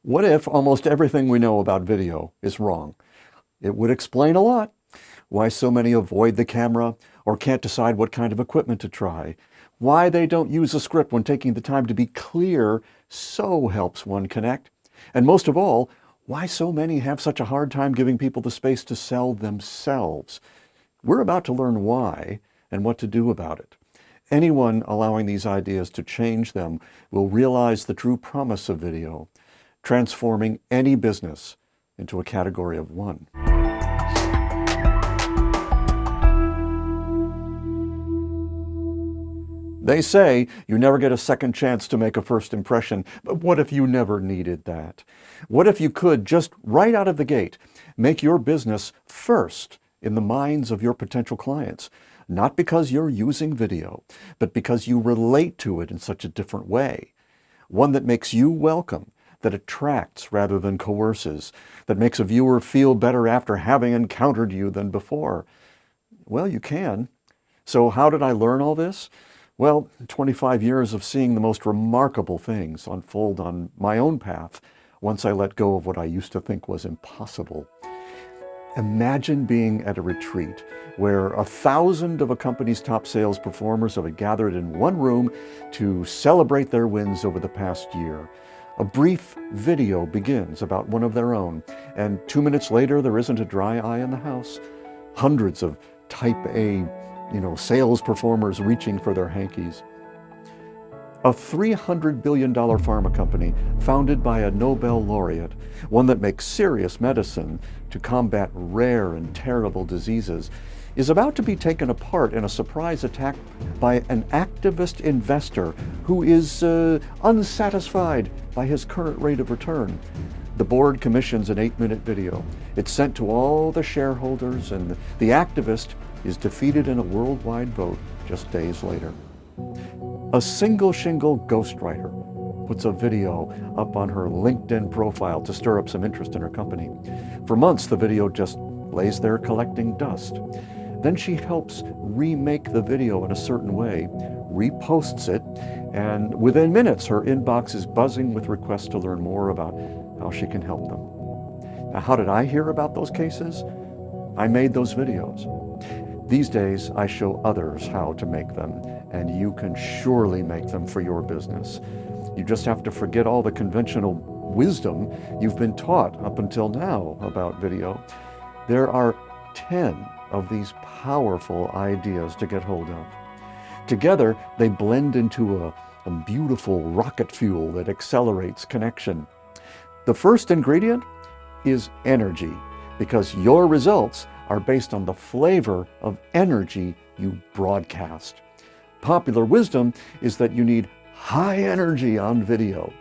What if almost everything we know about video is wrong? It would explain a lot. Why so many avoid the camera or can't decide what kind of equipment to try. Why they don't use a script when taking the time to be clear so helps one connect. And most of all, why so many have such a hard time giving people the space to sell themselves. We're about to learn why and what to do about it. Anyone allowing these ideas to change them will realize the true promise of video, transforming any business into a category of one. They say you never get a second chance to make a first impression, but what if you never needed that? What if you could, just right out of the gate, make your business first in the minds of your potential clients? Not because you're using video, but because you relate to it in such a different way. One that makes you welcome, that attracts rather than coerces, that makes a viewer feel better after having encountered you than before. Well, you can. So how did I learn all this? Well, 25 years of seeing the most remarkable things unfold on my own path once I let go of what I used to think was impossible. Imagine being at a retreat where 1,000 of a company's top sales performers have gathered in one room to celebrate their wins over the past year. A brief video begins about one of their own, and 2 minutes later there isn't a dry eye in the house. Hundreds of type A, sales performers reaching for their hankies. A $300 billion pharma company founded by a Nobel laureate, one that makes serious medicine to combat rare and terrible diseases, is about to be taken apart in a surprise attack by an activist investor who is unsatisfied by his current rate of return. The board commissions an 8-minute video. It's sent to all the shareholders, and the activist is defeated in a worldwide vote just days later. A single shingle ghostwriter puts a video up on her LinkedIn profile to stir up some interest in her company. For months, the video just lays there collecting dust. Then she helps remake the video in a certain way, reposts it, and within minutes, her inbox is buzzing with requests to learn more about how she can help them. Now, how did I hear about those cases? I made those videos. These days, I show others how to make them, and you can surely make them for your business. You just have to forget all the conventional wisdom you've been taught up until now about video. There are 10 of these powerful ideas to get hold of. Together, they blend into a beautiful rocket fuel that accelerates connection. The first ingredient is energy, because your results are based on the flavor of energy you broadcast. Popular wisdom is that you need high energy on video.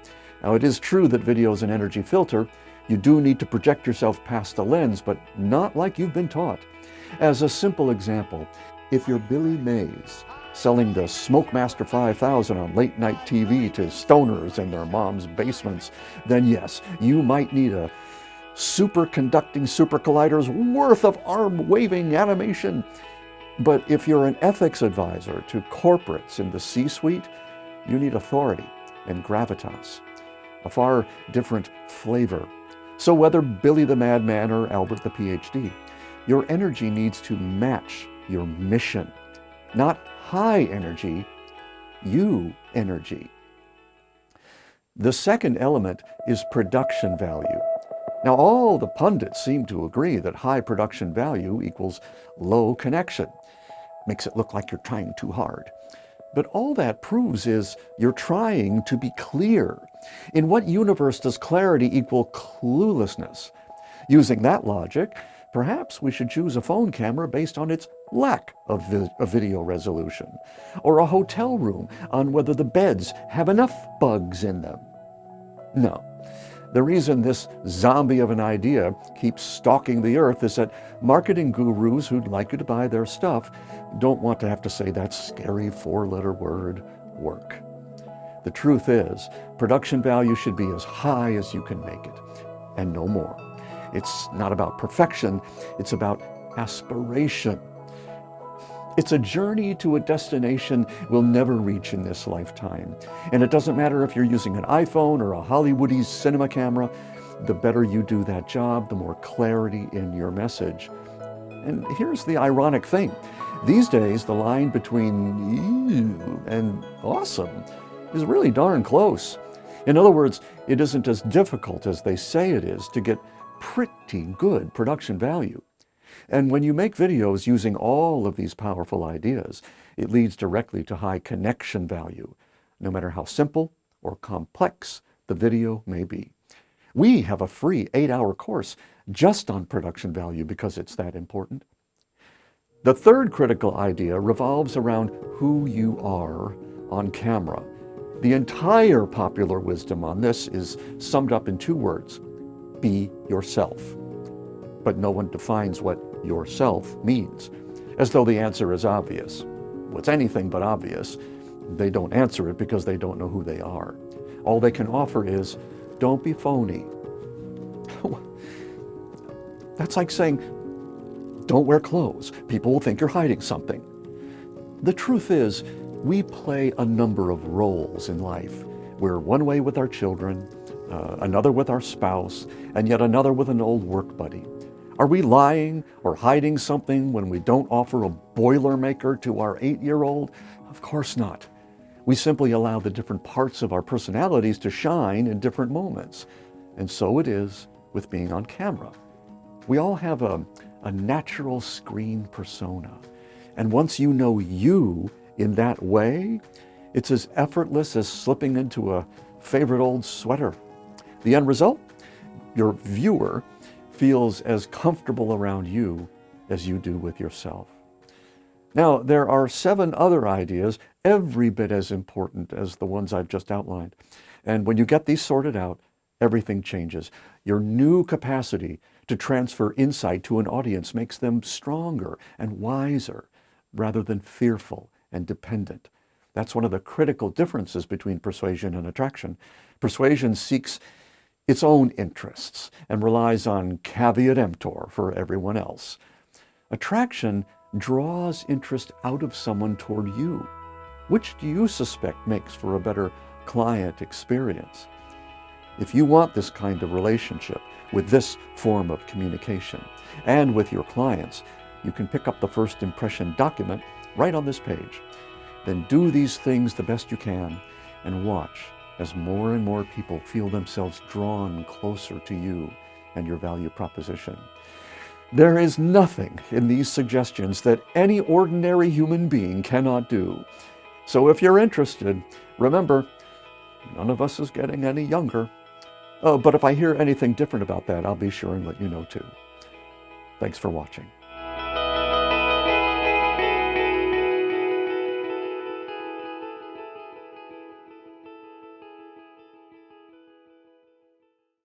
Now, it is true that video is an energy filter. You do need to project yourself past the lens, but not like you've been taught. As a simple example, if you're Billy Mays selling the Smokemaster 5000 on late night TV to stoners in their mom's basements, then yes, you might need a superconducting supercollider's worth of arm-waving animation. But if you're an ethics advisor to corporates in the C-suite, you need authority and gravitas, a far different flavor. So whether Billy the Madman or Albert the PhD, your energy needs to match your mission. Not high energy, you energy. The second element is production value. Now, all the pundits seem to agree that high production value equals low connection. Makes it look like you're trying too hard. But all that proves is you're trying to be clear. In what universe does clarity equal cluelessness? Using that logic, perhaps we should choose a phone camera based on its lack of video resolution, or a hotel room on whether the beds have enough bugs in them. No. The reason this zombie of an idea keeps stalking the earth is that marketing gurus who'd like you to buy their stuff don't want to have to say that scary 4-letter word, work. The truth is, production value should be as high as you can make it, and no more. It's not about perfection, it's about aspiration. It's a journey to a destination we'll never reach in this lifetime. And it doesn't matter if you're using an iPhone or a Hollywoodie cinema camera, the better you do that job, the more clarity in your message. And here's the ironic thing. These days, the line between ew and awesome is really darn close. In other words, it isn't as difficult as they say it is to get pretty good production value. And when you make videos using all of these powerful ideas, it leads directly to high connection value, no matter how simple or complex the video may be. We have a free 8-hour course just on production value because it's that important. The third critical idea revolves around who you are on camera. The entire popular wisdom on this is summed up in 2 words: be yourself. But no one defines what yourself means, as though the answer is obvious. Well, it's anything but obvious. They don't answer it because they don't know who they are. All they can offer is, don't be phony. That's like saying, don't wear clothes. People will think you're hiding something. The truth is, we play a number of roles in life. We're one way with our children, another with our spouse, and yet another with an old work buddy. Are we lying or hiding something when we don't offer a Boilermaker to our 8-year-old? Of course not. We simply allow the different parts of our personalities to shine in different moments. And so it is with being on camera. We all have a natural screen persona. And once you know you in that way, it's as effortless as slipping into a favorite old sweater. The end result? Your viewer feels as comfortable around you as you do with yourself. Now, there are 7 other ideas, every bit as important as the ones I've just outlined. And when you get these sorted out, everything changes. Your new capacity to transfer insight to an audience makes them stronger and wiser, rather than fearful and dependent. That's one of the critical differences between persuasion and attraction. Persuasion seeks its own interests and relies on caveat emptor for everyone else. Attraction draws interest out of someone toward you. Which do you suspect makes for a better client experience? If you want this kind of relationship with this form of communication and with your clients, you can pick up the first impression document right on this page. Then do these things the best you can and watch as more and more people feel themselves drawn closer to you and your value proposition. There is nothing in these suggestions that any ordinary human being cannot do. So if you're interested, remember, none of us is getting any younger. But if I hear anything different about that, I'll be sure and let you know too. Thanks for watching.